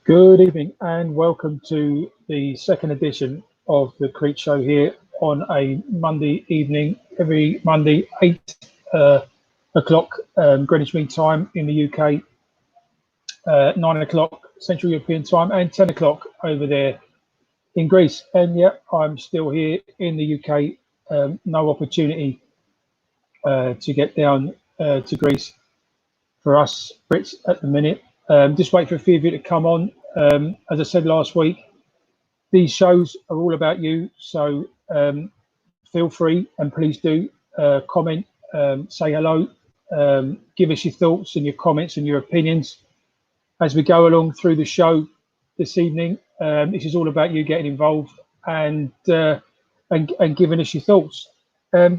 Good evening and welcome to the second edition of the Crete Show here on a Monday evening, every Monday, 8 o'clock Greenwich Mean Time in the UK, 9 o'clock Central European Time, and 10 o'clock over there in Greece. And yeah, I'm still here in the UK. No opportunity to get down to Greece for us Brits at the minute. Just wait for a few of you to come on. As I said last week, these shows are all about you, so feel free and please do comment, say hello, give us your thoughts and your comments and your opinions as we go along through the show this evening. This is all about you getting involved and giving us your thoughts.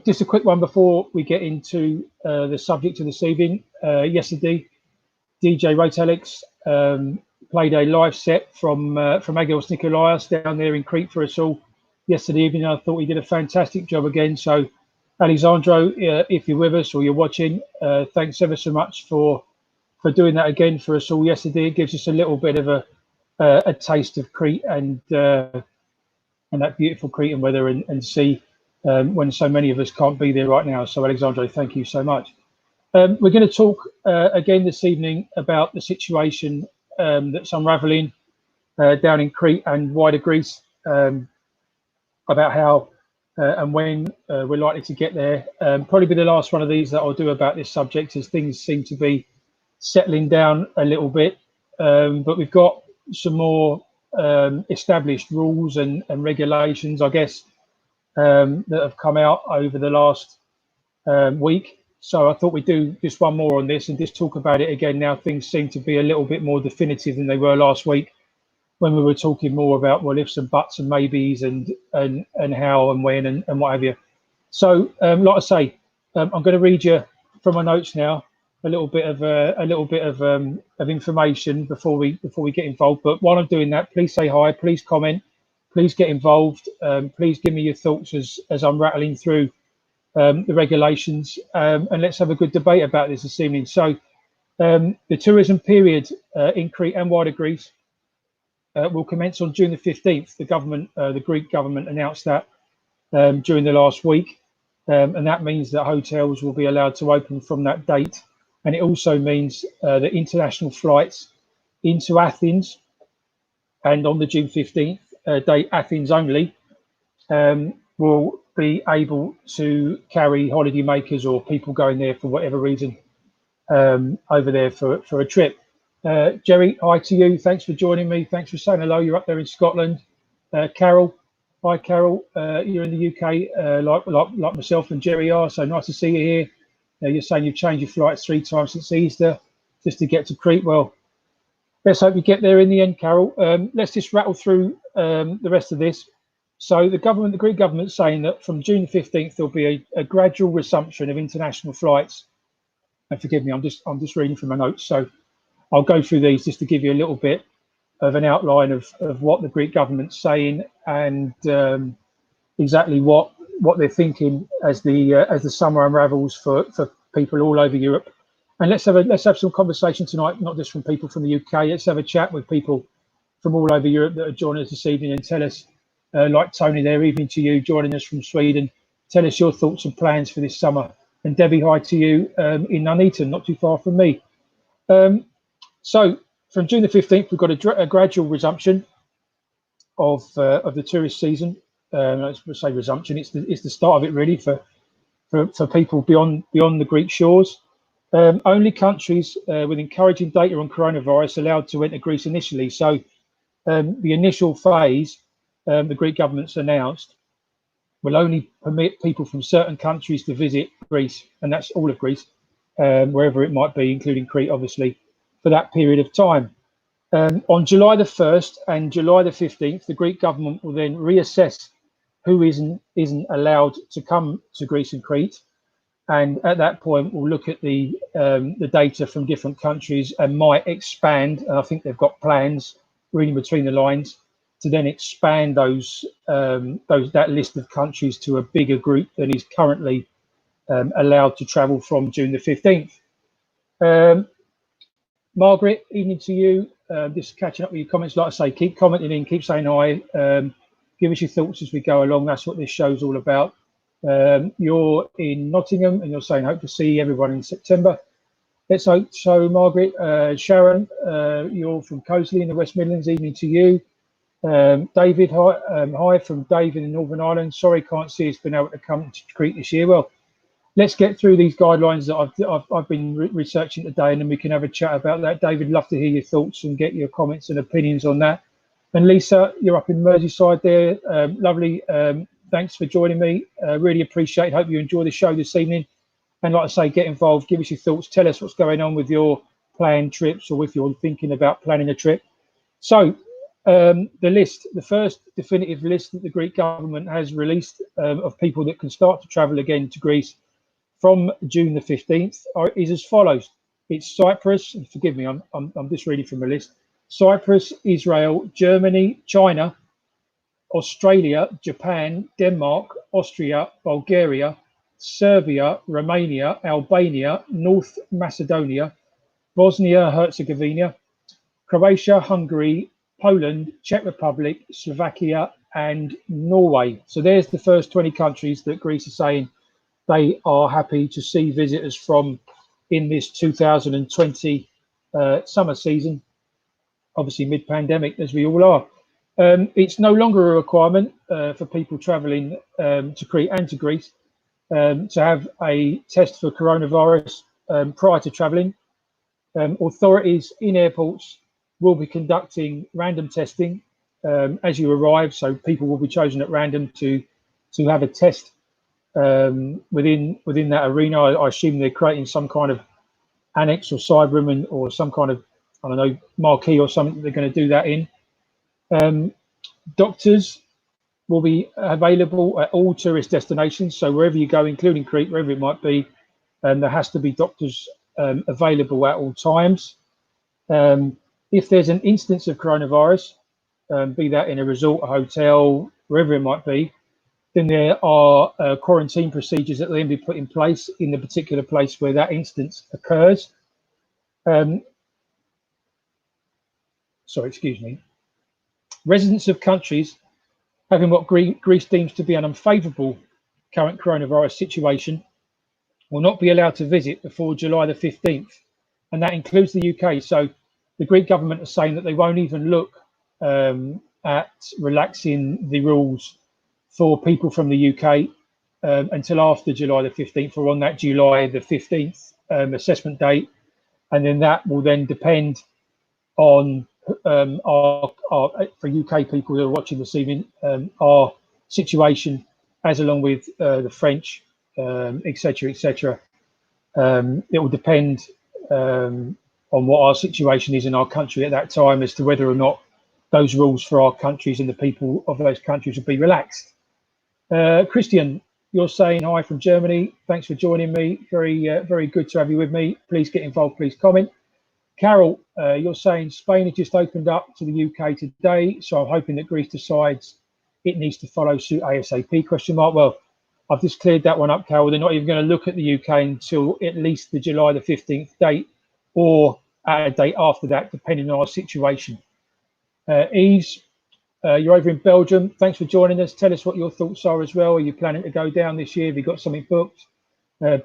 Just a quick one before we get into the subject of this evening. Yesterday, DJ Alex played a live set from Agils Nikolaos down there in Crete for us all yesterday evening. I thought he did a fantastic job again. So, Alessandro, if you're with us or you're watching, thanks ever so much for doing that again for us all yesterday. It gives us a little bit of a taste of Crete and that beautiful Cretan weather and sea when so many of us can't be there right now. So, Alessandro, thank you so much. We're going to talk again this evening about the situation that's unravelling down in Crete and wider Greece, about how and when we're likely to get there. Probably be the last one of these that I'll do about this subject, as things seem to be settling down a little bit. But we've got some more established rules and regulations, I guess, that have come out over the last week. So I thought we'd do just one more on this and just talk about it again. Now things seem to be a little bit more definitive than they were last week, when we were talking more about well ifs and buts and maybes and how and when and what have you. So like I say, I'm going to read you from my notes now a little bit of information before we get involved. But while I'm doing that, please say hi, please comment, please get involved, please give me your thoughts as I'm rattling through the regulations, and let's have a good debate about this evening. So the tourism period in Crete and wider Greece will commence on June the 15th. The Greek government announced that during the last week, and that means that hotels will be allowed to open from that date. And it also means that international flights into Athens, and on the June 15th date, Athens only, will be able to carry holidaymakers or people going there for whatever reason over there for a trip. Jerry, hi to you. Thanks for joining me. Thanks for saying hello. You're up there in Scotland. Carol, hi Carol. You're in the UK, like myself and Jerry are. So nice to see you here. You're saying you've changed your flights 3 times since Easter just to get to Crete. Well, let's hope you get there in the end, Carol. Let's just rattle through the rest of this. So the Greek government, saying that from June 15th there'll be a gradual resumption of international flights. And forgive me, I'm just reading from my notes, so I'll go through these just to give you a little bit of an outline of what the Greek government's saying and exactly what they're thinking as the summer unravels for people all over Europe. And let's have some conversation tonight, not just from people from the UK. Let's have a chat with people from all over Europe that are joining us this evening and tell us, like Tony there, evening to you, joining us from Sweden. Tell us your thoughts and plans for this summer. And Debbie, hi to you in Nuneaton, not too far from me. So from June the 15th, we've got a gradual resumption of the tourist season. Let's say resumption. It's the start of it really for people beyond the Greek shores. Only countries with encouraging data on coronavirus allowed to enter Greece initially. So the initial phase, the Greek government's announced, will only permit people from certain countries to visit Greece, and that's all of Greece, wherever it might be, including Crete, obviously, for that period of time. On July the 1st and July the 15th, the Greek government will then reassess who isn't allowed to come to Greece and Crete, and at that point we'll look at the data from different countries and might expand. And I think they've got plans, reading between the lines, to then expand that list of countries to a bigger group than is currently allowed to travel from June the 15th. Margaret, evening to you. Just catching up with your comments. Like I say, keep commenting in, keep saying hi. Give us your thoughts as we go along. That's what this show's all about. You're in Nottingham and you're saying hope to see everyone in September. Let's hope so, Margaret. Sharon, you're from Cosley in the West Midlands. Evening to you. David, hi from David in Northern Ireland. Sorry, can't see us been able to come to Crete this year. Well, let's get through these guidelines that I've been researching today, and then we can have a chat about that. David, love to hear your thoughts and get your comments and opinions on that. And Lisa, you're up in Merseyside there. Lovely. Thanks for joining me. Really appreciate it. Hope you enjoy the show this evening. And like I say, get involved, give us your thoughts, tell us what's going on with your planned trips or if you're thinking about planning a trip. So the list, the first definitive list that the Greek government has released of people that can start to travel again to Greece from June the 15th is as follows. It's Cyprus, and forgive me, I'm just reading from the list. Cyprus, Israel, Germany, China, Australia, Japan, Denmark, Austria, Bulgaria, Serbia, Romania, Albania, North Macedonia, Bosnia Herzegovina, Croatia, Hungary, Poland, Czech Republic, Slovakia, and Norway. So there's the first 20 countries that Greece is saying they are happy to see visitors from in this 2020 summer season, obviously mid-pandemic, as we all are. It's no longer a requirement for people travelling to Crete and to Greece to have a test for coronavirus prior to travelling. Authorities in airports will be conducting random testing as you arrive, so people will be chosen at random to have a test within that arena. I assume they're creating some kind of annex or side room or some kind of, I don't know, marquee or something that they're going to do that in. Doctors will be available at all tourist destinations. So wherever you go, including Crete, wherever it might be, there has to be doctors available at all times. If there's an instance of coronavirus, be that in a resort, a hotel, wherever it might be, then there are quarantine procedures that will then be put in place in the particular place where that instance occurs. Sorry, excuse me. Residents of countries having what Greece deems to be an unfavourable current coronavirus situation will not be allowed to visit before July the 15th, and that includes the UK. So the Greek government is saying that they won't even look at relaxing the rules for people from the UK until after July the 15th or on that July the 15th assessment date. And then that will then depend on for UK people who are watching this evening, our situation as along with the French, etc., etc. It will depend on what our situation is in our country at that time as to whether or not those rules for our countries and the people of those countries will be relaxed. Christian, you're saying hi from Germany. Thanks for joining me. Very good to have you with me. Please get involved. Please comment. Carol, you're saying Spain has just opened up to the UK today, so I'm hoping that Greece decides it needs to follow suit ASAP, question mark. Well, I've just cleared that one up, Carol. They're not even going to look at the UK until at least the July the 15th date or at a date after that, depending on our situation. Yves, you're over in Belgium. Thanks for joining us. Tell us what your thoughts are as well. Are you planning to go down this year? Have you got something booked?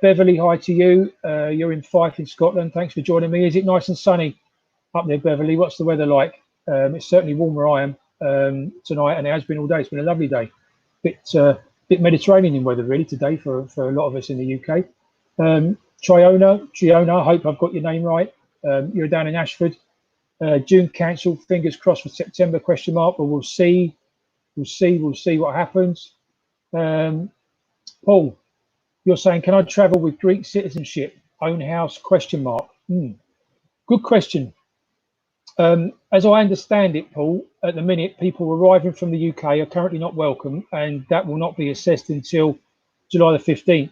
Beverly, hi to you. You're in Fife in Scotland. Thanks for joining me. Is it nice and sunny up there, Beverly? What's the weather like? It's certainly warm where I am tonight, and it has been all day. It's been a lovely day. Bit Mediterranean weather really today for a lot of us in the UK. Triona, I hope I've got your name right. You're down in Ashford. June cancelled. Fingers crossed for September, question mark, but we'll see. We'll see what happens. Paul, you're saying, can I travel with Greek citizenship? Own house, question mark. Good question. As I understand it, Paul, at the minute, people arriving from the UK are currently not welcome, and that will not be assessed until July the 15th.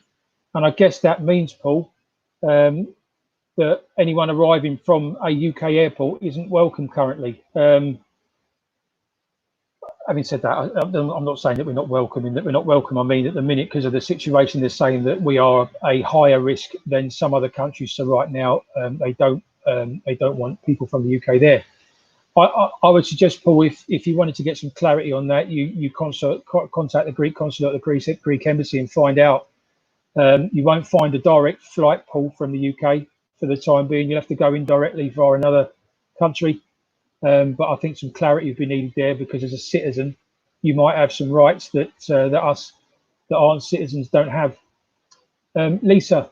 And I guess that means, Paul, that anyone arriving from a UK airport isn't welcome currently. Having said that, I'm not saying that we're not welcome. I mean, at the minute, because of the situation, they're saying that we are a higher risk than some other countries. So right now, they don't people from the UK there. I would suggest, Paul, if you wanted to get some clarity on that, you contact the Greek consulate at the Greek embassy and find out. You won't find a direct flight, Paul, from the UK for the time being. You'll have to go in directly via another country. But I think some clarity would be needed there, because as a citizen, you might have some rights that us that aren't citizens don't have. Lisa,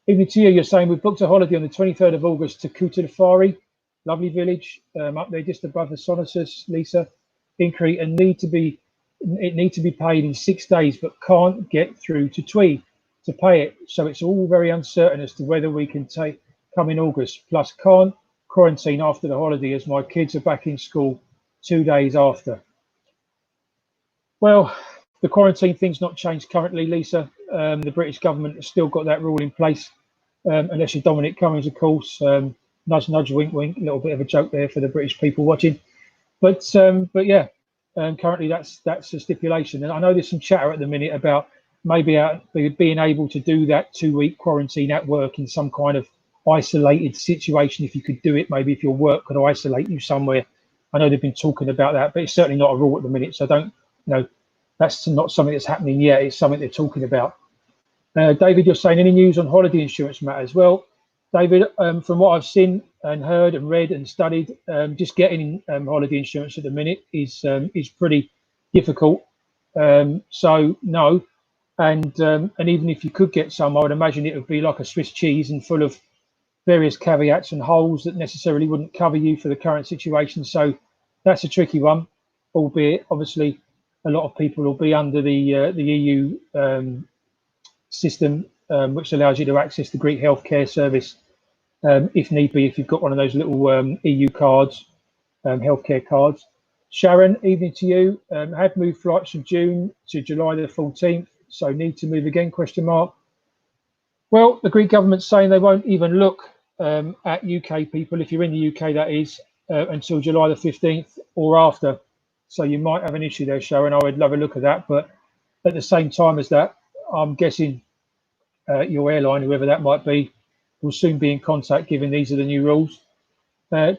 evening to you. You're saying we've booked a holiday on the 23rd of August to Koutalafari, lovely village up there just above the Sonossus, Lisa, in Crete, and need to be paid in 6 days, but can't get through to TUI to pay it. So it's all very uncertain as to whether we can come in August. Plus, can't quarantine after the holiday as my kids are back in school 2 days after. Well, the quarantine thing's not changed currently, Lisa. The British government has still got that rule in place, unless you're Dominic Cummings, of course. Nudge, nudge, wink, wink. A little bit of a joke there for the British people watching. But yeah, currently that's a stipulation. And I know there's some chatter at the minute about maybe being able to do that 2-week quarantine at work in some kind of isolated situation. If you could do it, maybe if your work could isolate you somewhere. I know they've been talking about that, but it's certainly not a rule at the minute. So don't, that's not something that's happening yet. It's something they're talking about. David, you're saying any news on holiday insurance matters? Well, David, from what I've seen and heard and read and studied, just getting holiday insurance at the minute is pretty difficult. So no, and even if you could get some, I would imagine it would be like a Swiss cheese and full of various caveats and holes that necessarily wouldn't cover you for the current situation. So that's a tricky one, albeit obviously a lot of people will be under the EU system, which allows you to access the Greek healthcare service if need be, if you've got one of those little EU cards, healthcare cards. Sharon, evening to you. Have moved flights from June to July the 14th, so need to move again, question mark. Well, the Greek government's saying they won't even look at UK people, if you're in the UK that is, until July the 15th or after. So you might have an issue there, Sharon. I would love a look at that, but at the same time as that, I'm guessing your airline, whoever that might be, will soon be in contact, given these are the new rules.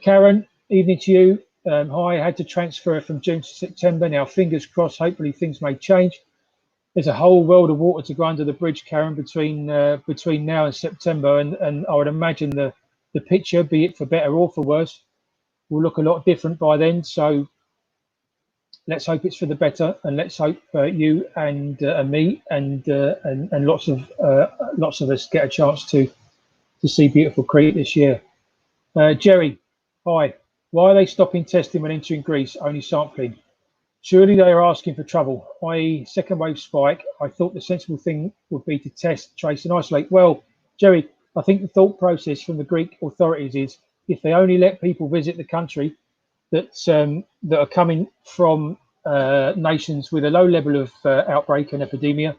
Karen, evening to you. Hi, I had to transfer from June to September. Now, fingers crossed, hopefully things may change. There's a whole world of water to go under the bridge, Karen, between now and September, and I would imagine the picture, be it for better or for worse, will look a lot different by then. So let's hope it's for the better, and let's hope you and me and lots of us get a chance to see beautiful Crete this year. Jerry, hi. Why are they stopping testing when entering Greece? Only sampling. Surely they are asking for trouble, i.e. second wave spike. I thought the sensible thing would be to test, trace and isolate. Well, Jerry, I think the thought process from the Greek authorities is if they only let people visit the country that are coming from nations with a low level of outbreak and epidemia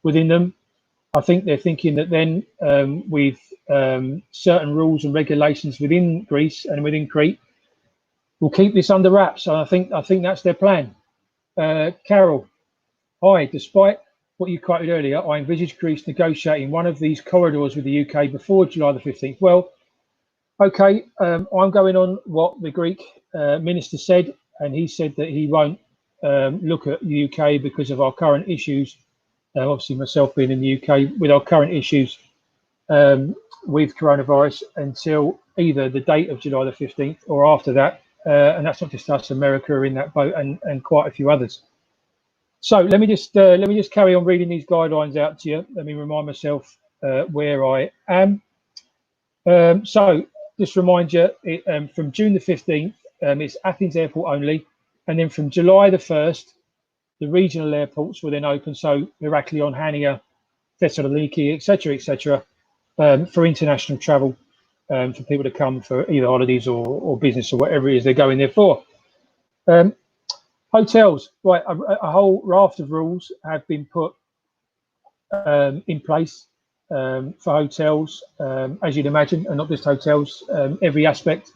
within them, I think they're thinking that then with certain rules and regulations within Greece and within Crete, we'll keep this under wraps. And I think that's their plan. Carol, hi. Despite what you quoted earlier, I envisage Greece negotiating one of these corridors with the UK before July the 15th. Well, okay, I'm going on what the Greek minister said, and he said that he won't look at the UK because of our current issues. Obviously, myself being in the UK, with our current issues with coronavirus until either the date of July the 15th or after that. And that's not just us, America are in that boat, and quite a few others. So let me just carry on reading these guidelines out to you. Let me remind myself where I am. So just remind you, from June the 15th, it's Athens airport only, and then from July the 1st, the regional airports will then open. So Heraklion, Hania, Thessaloniki, etc., for international travel. For people to come for either holidays or business or whatever it is they're going there for. Hotels, right, a whole raft of rules have been put in place for hotels, as you'd imagine, and not just hotels, every aspect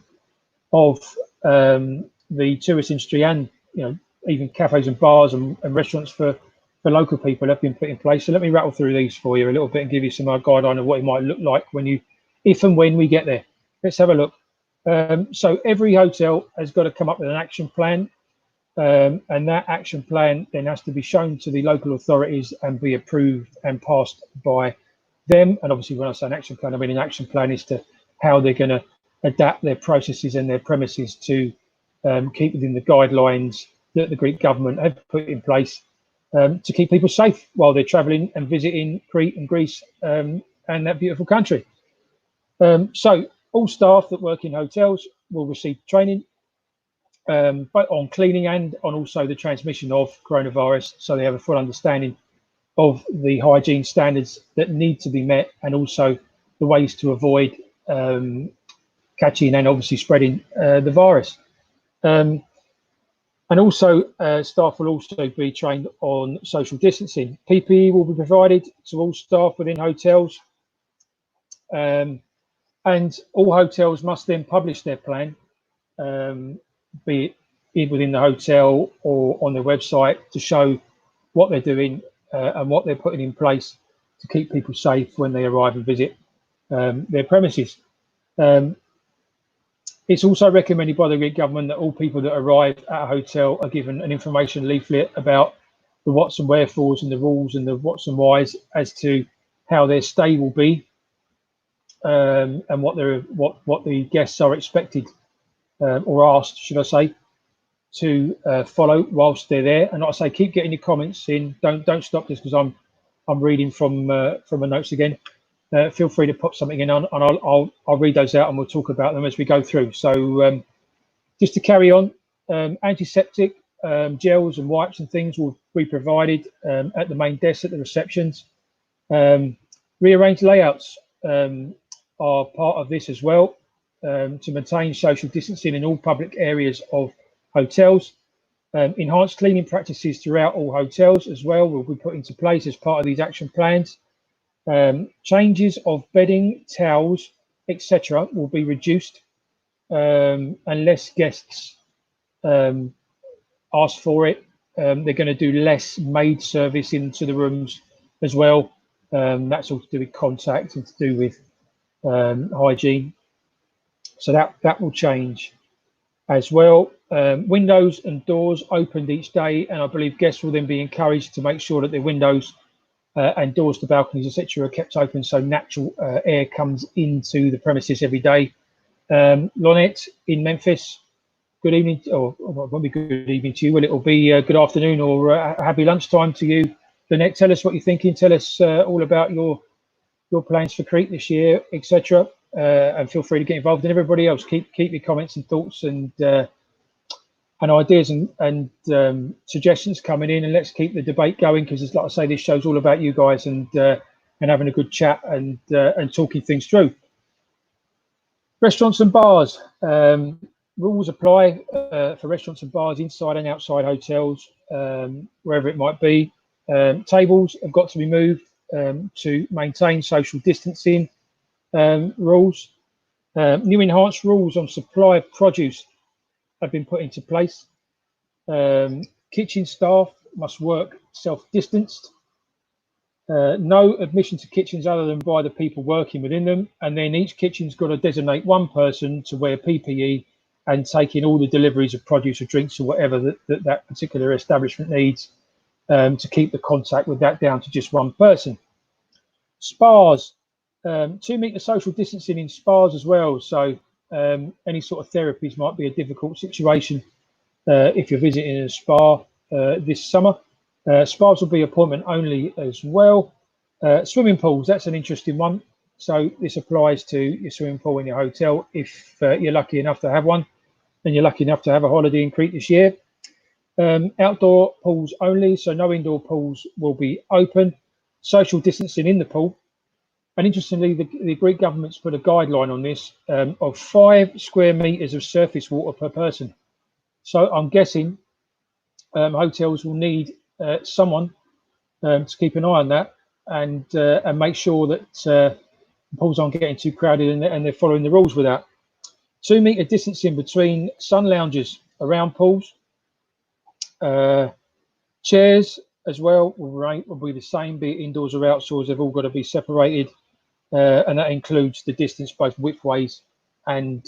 of the tourist industry, and even cafes and bars and restaurants for local people have been put in place. So let me rattle through these for you a little bit and give you some guideline of what it might look like if and when we get there. Let's have a look. So every hotel has got to come up with an action plan, and that action plan then has to be shown to the local authorities and be approved and passed by them. And obviously, when I say an action plan, I mean an action plan as to how they're going to adapt their processes and their premises to keep within the guidelines that the Greek government have put in place to keep people safe while they're travelling and visiting Crete and Greece and that beautiful country. So all staff that work in hotels will receive training but on cleaning and on also the transmission of coronavirus, so they have a full understanding of the hygiene standards that need to be met and also the ways to avoid catching and obviously spreading the virus. And also staff will also be trained on social distancing. PPE will be provided to all staff within hotels, and all hotels must then publish their plan, be it within the hotel or on their website, to show what they're doing and what they're putting in place to keep people safe when they arrive and visit their premises. It's also recommended by the Greek government that all people that arrive at a hotel are given an information leaflet about the whats and wherefores and the rules and the whats and whys as to how their stay will be and what the guests are expected or asked, should I say, to follow whilst they're there. And like I say, keep getting your comments in. Don't stop this because I'm reading from my notes again. Feel free to pop something in, and I'll read those out, and we'll talk about them as we go through. So just to carry on, antiseptic gels and wipes and things will be provided at the main desk at the receptions. Rearranged layouts are part of this as well, to maintain social distancing in all public areas of hotels. Enhanced cleaning practices throughout all hotels as well will be put into place as part of these action plans. Changes of bedding, towels, etc. will be reduced unless guests ask for it. They're going to do less maid service into the rooms as well. That's all to do with contact and to do with hygiene. So that will change as well. Windows and doors opened each day, and I believe guests will then be encouraged to make sure that their windows and doors to balconies, etc., are kept open so natural air comes into the premises every day. Lonette in Memphis, good evening, or it won't be good evening to you, will it? Will be good afternoon or happy lunchtime to you. Lonette, tell us what you're thinking. Tell us all about your plans for Crete this year, etc. And feel free to get involved. And everybody else, keep your comments and thoughts and ideas and suggestions coming in, and let's keep the debate going, because, like I say, this show's all about you guys and having a good chat and talking things through. Restaurants and bars, rules apply for restaurants and bars inside and outside hotels, wherever it might be. Tables have got to be moved to maintain social distancing rules. New enhanced rules on supply of produce have been put into place. Kitchen staff must work self-distanced. No admission to kitchens other than by the people working within them. And then each kitchen's got to designate one person to wear PPE and take in all the deliveries of produce or drinks or whatever that particular establishment needs, to keep the contact with that down to just one person. Spas, 2 meter social distancing in spas as well. So any sort of therapies might be a difficult situation if you're visiting a spa this summer. Spas will be appointment only as well. Swimming pools, that's an interesting one. So this applies to your swimming pool in your hotel if you're lucky enough to have one and you're lucky enough to have a holiday in Crete this year. Outdoor pools only, so no indoor pools will be open. Social distancing in the pool. And interestingly, the Greek government's put a guideline on this of 5 square meters of surface water per person. So I'm guessing hotels will need someone to keep an eye on that and make sure that the pools aren't getting too crowded and they're following the rules with that. 2 meter distancing between sun loungers around pools. Chairs as well will be the same, be it indoors or outdoors. They've all got to be separated, and that includes the distance both widthways and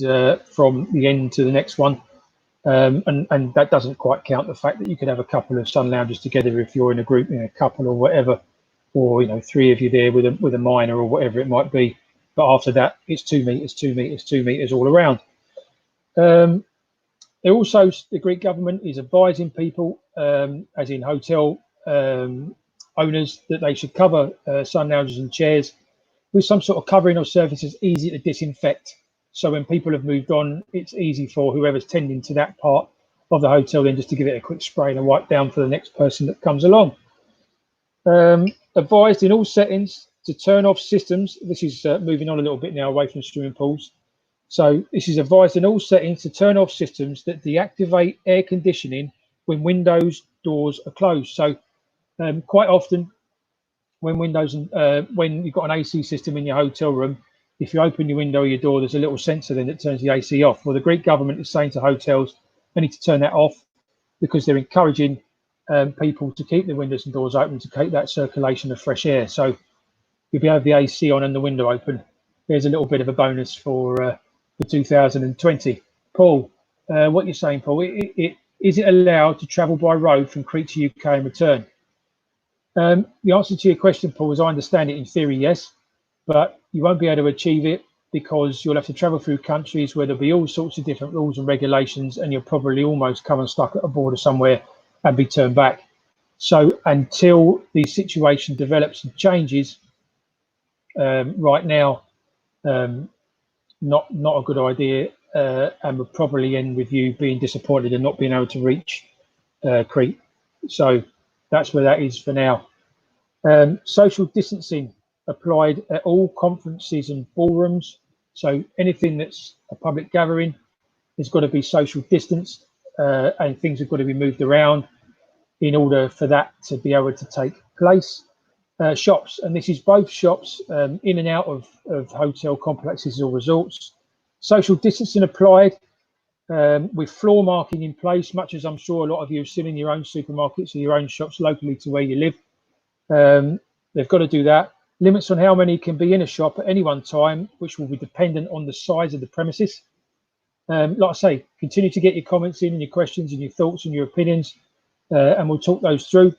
from the end to the next one. And that doesn't quite count the fact that you could have a couple of sun lounges together if you're in a group, a couple or whatever, or 3 of you there with a minor or whatever it might be. But after that, it's 2 meters, 2 meters, 2 meters all around. Also, the Greek government is advising people, as in hotel owners, that they should cover sun lounges and chairs with some sort of covering or surfaces easy to disinfect. So when people have moved on, it's easy for whoever's tending to that part of the hotel then just to give it a quick spray and a wipe down for the next person that comes along. Advised in all settings to turn off systems. This is moving on a little bit now away from swimming pools. So this is advised in all settings to turn off systems that deactivate air conditioning when windows, doors are closed. So quite often when when you've got an AC system in your hotel room, if you open your window or your door, there's a little sensor then that turns the AC off. Well, the Greek government is saying to hotels, they need to turn that off because they're encouraging people to keep the windows and doors open to keep that circulation of fresh air. So you'll be able to have the AC on and the window open. There's a little bit of a bonus for 2020. Paul, what you're saying, Paul, is it allowed to travel by road from Crete to UK and return? The answer to your question, Paul, as I understand it, in theory, yes, but you won't be able to achieve it because you'll have to travel through countries where there'll be all sorts of different rules and regulations, and you'll probably almost come unstuck at a border somewhere and be turned back. So until the situation develops and changes, right now, not a good idea, and would probably end with you being disappointed and not being able to reach Crete. So that's where that is for now. Social distancing applied at all conferences and ballrooms. So anything that's a public gathering has got to be social distanced, and things have got to be moved around in order for that to be able to take place. Shops, and this is both shops in and out of hotel complexes or resorts. Social distancing applied with floor marking in place, much as I'm sure a lot of you have seen in your own supermarkets or your own shops locally to where you live. They've got to do that. Limits on how many can be in a shop at any one time, which will be dependent on the size of the premises. Like I say, continue to get your comments in and your questions and your thoughts and your opinions, and we'll talk those through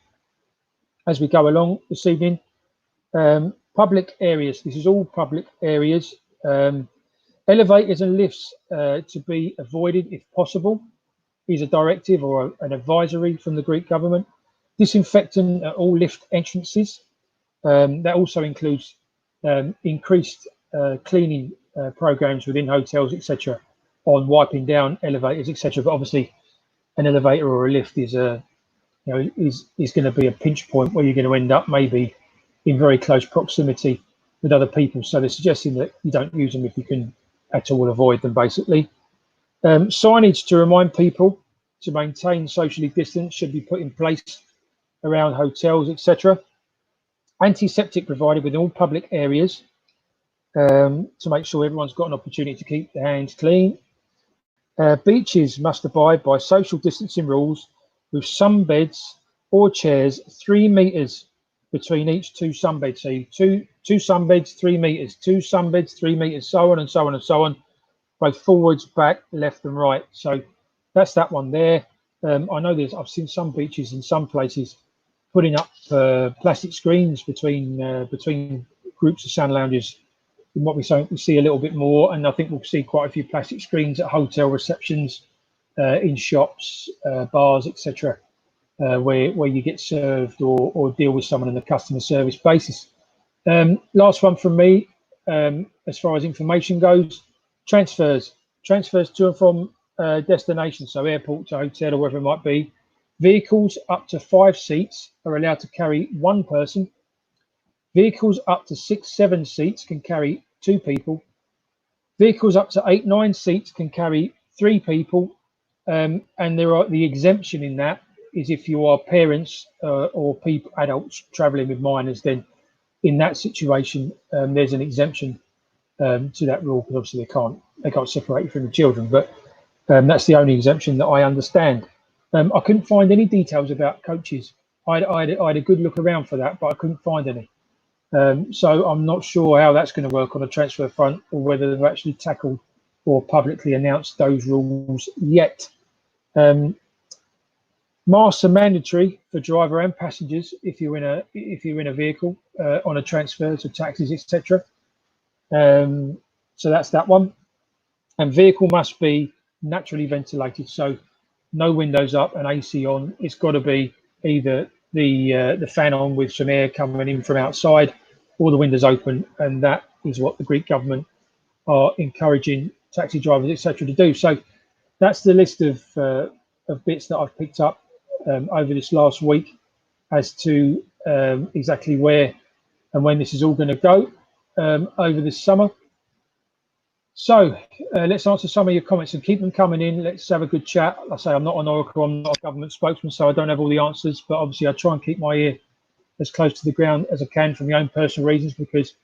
as we go along this evening. Public areas. This is all public areas. Elevators and lifts to be avoided if possible is a directive or an advisory from the Greek government. Disinfectant at all lift entrances. That also includes increased cleaning programs within hotels, etc., on wiping down elevators, etc. But obviously, an elevator or a lift is is going to be a pinch point where you're going to end up maybe in very close proximity with other people. So they're suggesting that you don't use them if you can at all avoid them, basically. Signage to remind people to maintain socially distance should be put in place around hotels, etc. Antiseptic provided within all public areas to make sure everyone's got an opportunity to keep their hands clean. Beaches must abide by social distancing rules with sunbeds or chairs 3 meters between each 2 sunbeds. So two sunbeds, 3 meters, 2 sunbeds, 3 meters, so on and so on and so on, both forwards, back, left and right. So that's that one there. I know I've seen some beaches in some places putting up plastic screens between groups of sun lounges. What we see a little bit more, and I think we'll see quite a few plastic screens at hotel receptions, in shops, bars, etc., where you get served or deal with someone on a customer service basis. Last one from me, as far as information goes, transfers to and from destinations, so airport to hotel or wherever it might be. Vehicles up to 5 seats are allowed to carry 1 person. Vehicles up to 6-7 seats can carry 2 people. Vehicles up to 8-9 seats can carry 3 people. And the exemption in that is if you are parents or adults traveling with minors, then in that situation there's an exemption to that rule, because obviously they can't separate you from the children. But that's the only exemption that I understand. I couldn't find any details about coaches. I had a good look around for that, but I couldn't find any. So I'm not sure how that's going to work on a transfer front, or whether they've actually tackled or publicly announced those rules yet. Masks are mandatory for driver and passengers if you're in a vehicle on a transfer to taxis, etc. So that's that one. And vehicle must be naturally ventilated, so no windows up and AC on. It's got to be either the fan on with some air coming in from outside, or the windows open, and that is what the Greek government are encouraging taxi drivers, etc., to do. So that's the list of bits that I've picked up over this last week as to exactly where and when this is all going to go over this summer. So let's answer some of your comments and keep them coming in. Let's have a good chat. Like I say, I'm not an oracle, I'm not a government spokesman, so I don't have all the answers, but obviously I try and keep my ear as close to the ground as I can for my own personal reasons, because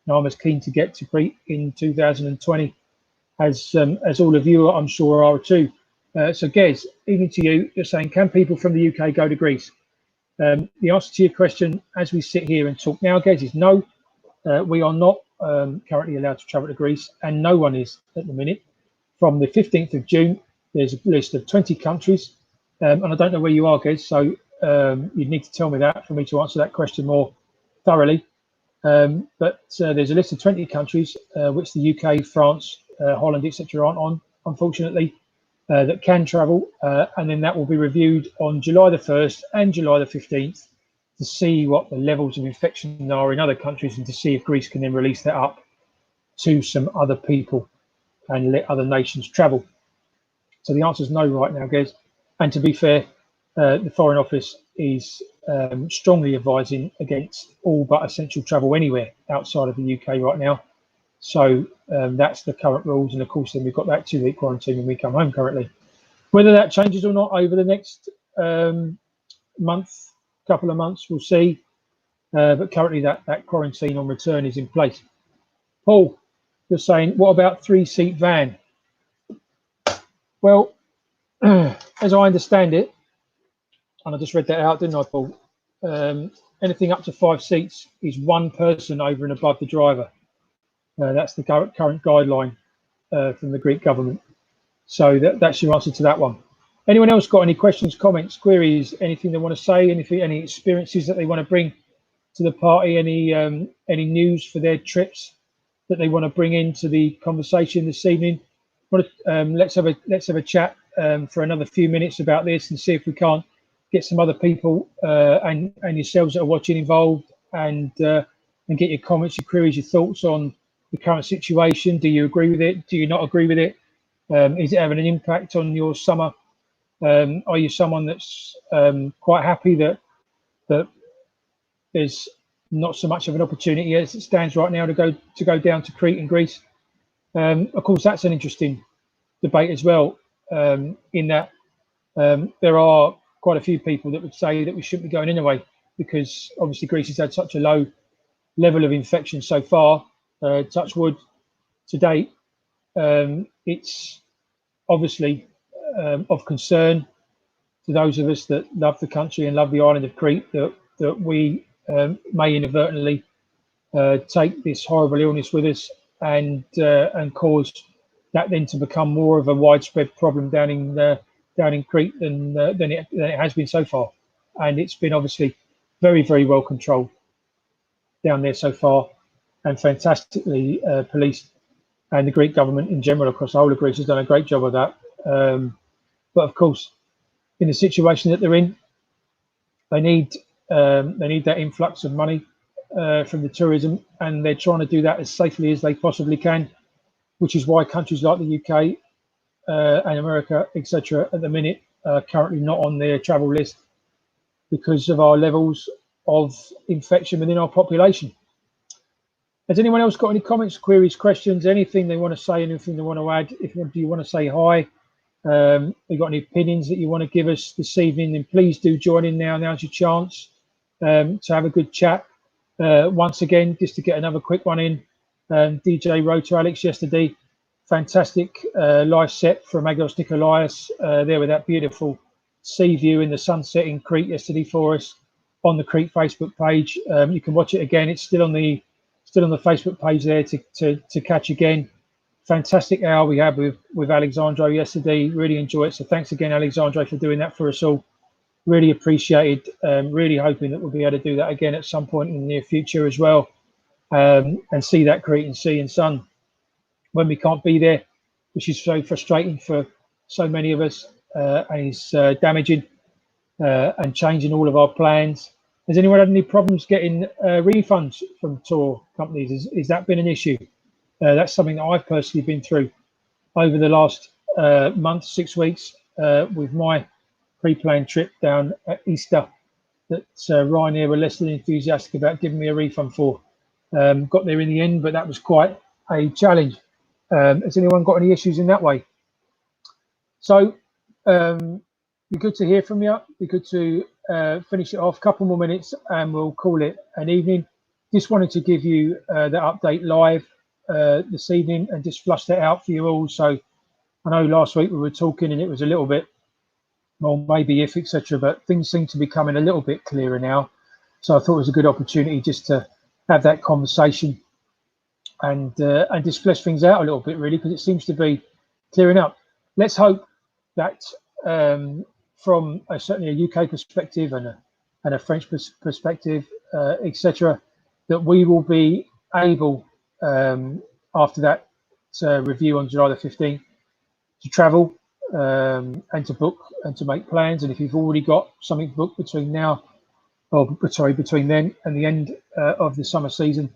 I'm as keen to get to Crete in 2020 as all of you, I'm sure, are too. So Gez, even to you, you're saying, can people from the UK go to Greece? The answer to your question as we sit here and talk now, Gez, is no. We are not currently allowed to travel to Greece, and no one is at the minute. From the 15th of June, there's a list of 20 countries, and I don't know where you are, Gez, so you'd need to tell me that for me to answer that question more thoroughly. But there's a list of 20 countries, which the UK, France, Holland, etc. aren't on, unfortunately, that can travel, and then that will be reviewed on July the 1st and July the 15th to see what the levels of infection are in other countries and to see if Greece can then release that up to some other people and let other nations travel. So the answer is no right now, Gez. And to be fair, the Foreign Office is strongly advising against all but essential travel anywhere outside of the UK right now. So that's the current rules. And of course, then we've got that 2-week quarantine when we come home currently. Whether that changes or not over the next couple of months, we'll see. But currently that quarantine on return is in place. Paul, you're saying, what about 3-seat van? Well, as I understand it, and I just read that out, didn't I, Paul? Anything up to 5 seats is one person over and above the driver. That's the current guideline from the Greek government. So that's your answer to that one. Anyone else got any questions, comments, queries, anything they want to say, any experiences that they want to bring to the party, any news for their trips that they want to bring into the conversation this evening? Let's have a chat for another few minutes about this and see if we can't get some other people and yourselves that are watching involved and get your comments, your queries, your thoughts on the current situation. Do you agree with it? Do you not agree with it? Is it having an impact on your summer? Are you someone that's quite happy that there's not so much of an opportunity as it stands right now to go down to Crete and Greece? Of course, that's an interesting debate as well, in that there are quite a few people that would say that we shouldn't be going anyway, because obviously Greece has had such a low level of infection so far, touch wood, to date. It's obviously of concern to those of us that love the country and love the island of Crete that we may inadvertently take this horrible illness with us and cause that then to become more of a widespread problem down in Crete than it has been so far. And it's been obviously very, very well controlled down there so far, and fantastically policed. And the Greek government in general across the whole of Greece has done a great job of that. But of course, in the situation that they're in, they need that influx of money from the tourism, and they're trying to do that as safely as they possibly can, which is why countries like the UK and America, etc., at the minute are currently not on their travel list because of our levels of infection within our population. Has anyone else got any comments, queries, questions, anything they want to say, anything they want to add? Do you want to say hi? If you've got any opinions that you want to give us this evening, then please do join in now. Now's your chance to have a good chat. Once again, just to get another quick one in, DJ Roto Alex yesterday, fantastic live set from Agos Nikolaos there with that beautiful sea view in the sunset in Crete yesterday for us on the Crete Facebook page. You can watch it again. It's still on the Facebook page there to catch again. fantastic hour we had with Alexandro yesterday. Really enjoyed it. So thanks again, Alexandro, for doing that for us all. Really appreciated. Really hoping that we'll be able to do that again at some point in the near future as well, and see that Cretan sea and sun when we can't be there, which is so frustrating for so many of us, and is damaging and changing all of our plans. Has anyone had any problems getting refunds from tour companies? Has that been an issue? That's something that I've personally been through over the last month, 6 weeks, with my pre-planned trip down at Easter that Ryanair were less than enthusiastic about giving me a refund for. Got there in the end, but that was quite a challenge. Has anyone got any issues in that way? So be good to hear from you. Be good to finish it off. Couple more minutes and we'll call it an evening. Just wanted to give you the update live this evening and just flush that out for you all. So I know last week we were talking and it was a little bit, well, maybe if, etc., but things seem to be coming a little bit clearer now. So I thought it was a good opportunity just to have that conversation and just flesh things out a little bit, really, because it seems to be clearing up. Let's hope that from certainly a UK perspective and a French perspective, etc., that we will be able, after that review on July the 15th, to travel and to book and to make plans. And if you've already got something booked between now, between then and the end of the summer season,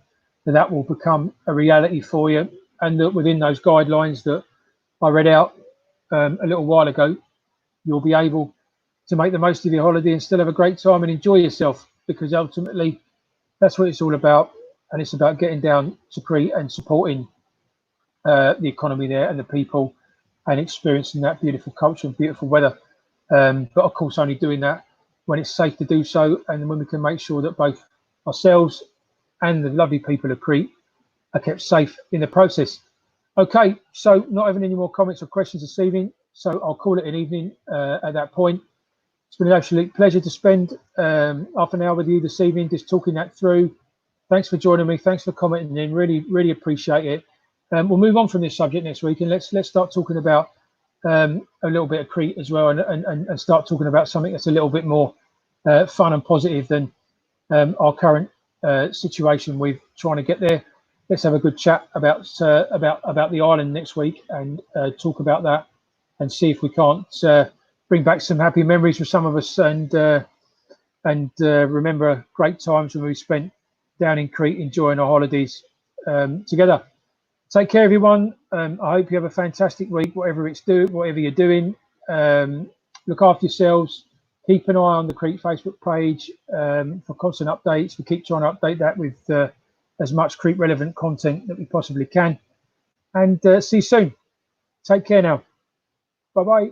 that will become a reality for you. And that within those guidelines that I read out a little while ago, you'll be able to make the most of your holiday and still have a great time and enjoy yourself, because ultimately that's what it's all about. And it's about getting down to Crete and supporting the economy there and the people and experiencing that beautiful culture and beautiful weather. But of course, only doing that when it's safe to do so, and when we can make sure that both ourselves and the lovely people of Crete are kept safe in the process. Okay, so not having any more comments or questions this evening, so I'll call it an evening at that point. It's been an absolute pleasure to spend half an hour with you this evening, just talking that through. Thanks for joining me. Thanks for commenting in. Really, really appreciate it. We'll move on from this subject next week, and let's start talking about a little bit of Crete as well, and start talking about something that's a little bit more fun and positive than our current situation with trying to get there. Let's have a good chat about the island next week and talk about that and see if we can't bring back some happy memories for some of us and remember great times when we spent down in Crete enjoying our holidays together. Take care, everyone. I hope you have a fantastic week, whatever you're doing. Look after yourselves. Keep an eye on the Crete Facebook page for constant updates. We keep trying to update that with as much Crete relevant content that we possibly can. And see you soon. Take care now. Bye-bye.